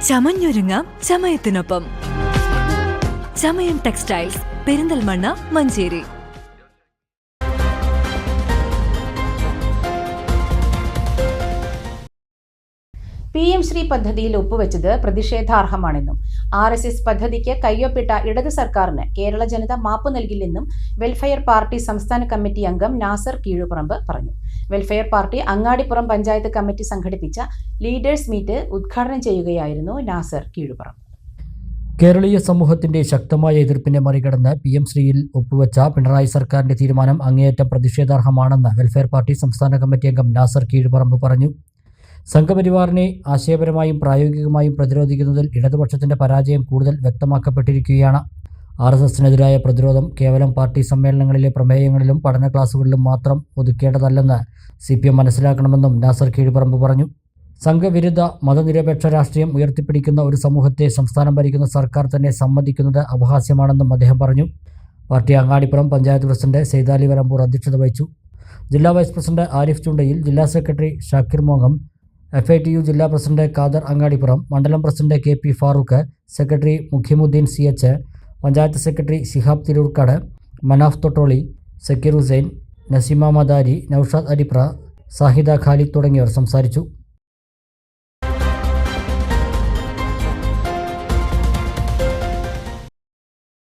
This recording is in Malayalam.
ചമഞ്ഞൊരുങ്ങാം ചമയത്തിനൊപ്പം. ചമയം ടെക്സ്റ്റൈൽസ്, പെരിന്തൽമണ്ണ, മഞ്ചേരി. PM ശ്രീ പദ്ധതിയിൽ ഒപ്പുവെച്ചത് പ്രതിഷേധാർഹമാണെന്നും RSS പദ്ധതിക്ക് കയ്യൊപ്പിട്ട ഇടത് സർക്കാരിന് കേരള ജനത മാപ്പ് നൽകില്ലെന്നും വെൽഫെയർ പാർട്ടി സംസ്ഥാന കമ്മിറ്റി അംഗം നാസർ കീഴുപറമ്പ് പറഞ്ഞു. Welfare party Angadipuram panchayat committee സംഘടിപ്പിച്ച ലീഡേഴ്സ് മീറ്റ് ഉദ്ഘാടനം ചെയ്യുകയായിരുന്നു നാസർ കീഴുപറമ്പ്. കേരളീയ സമൂഹത്തിന്റെ ശക്തമായ എതിർപ്പിനെ മറികടന്ന് PM ശ്രീയിൽ ഒപ്പുവെച്ച പിണറായി സർക്കാരിന്റെ തീരുമാനം അങ്ങേയറ്റം പ്രതിഷേധാർഹമാണെന്ന് വെൽഫെയർ പാർട്ടി സംസ്ഥാന കമ്മിറ്റി അംഗം നാസർ കീഴുപറമ്പ് പറഞ്ഞു. സംഘപരിവാറിനെ ആശയപരമായും പ്രായോഗികമായും പ്രതിരോധിക്കുന്നതിൽ ഇടതുപക്ഷത്തിന്റെ പരാജയം കൂടുതൽ വ്യക്തമാക്കപ്പെട്ടിരിക്കുകയാണ്. RSSനെതിരായ പ്രതിരോധം കേവലം പാർട്ടി സമ്മേളനങ്ങളിലെ പ്രമേയങ്ങളിലും പഠന ക്ലാസുകളിലും മാത്രം ഒതുക്കേണ്ടതല്ലെന്ന് CPM മനസ്സിലാക്കണമെന്നും നാസർ കീഴുപറമ്പ് പറഞ്ഞു. സംഘവിരുദ്ധ മതനിരപേക്ഷ രാഷ്ട്രീയം ഉയർത്തിപ്പിടിക്കുന്ന ഒരു സമൂഹത്തെ സംസ്ഥാനം ഭരിക്കുന്ന സർക്കാർ തന്നെ സമ്മതിക്കുന്നത് അപഹാസ്യമാണെന്നും അദ്ദേഹം പറഞ്ഞു. പാർട്ടി അങ്ങാടിപ്പുറം പഞ്ചായത്ത് പ്രസിഡന്റ് സെയ്താലി വരമ്പൂർ അധ്യക്ഷത വഹിച്ചു. ജില്ലാ വൈസ് പ്രസിഡന്റ് ആരിഫ് ചുണ്ടയിൽ, ജില്ലാ സെക്രട്ടറി ഷാക്കിർ മോങ്ങം, FITU ജില്ലാ പ്രസിഡന്റ് ഖാദർ അങ്ങാടിപ്പുറം, മണ്ഡലം president KP Farooq, secretary Mukhyamuddeen CH, panchayat secretary Shihab Thirurkad, Manaf Thottoli, Sakir Hussain, Naseema Madari, Naushad Aripra, Sahida Khalid തുടങ്ങിയവർ സംസാരിച്ചു.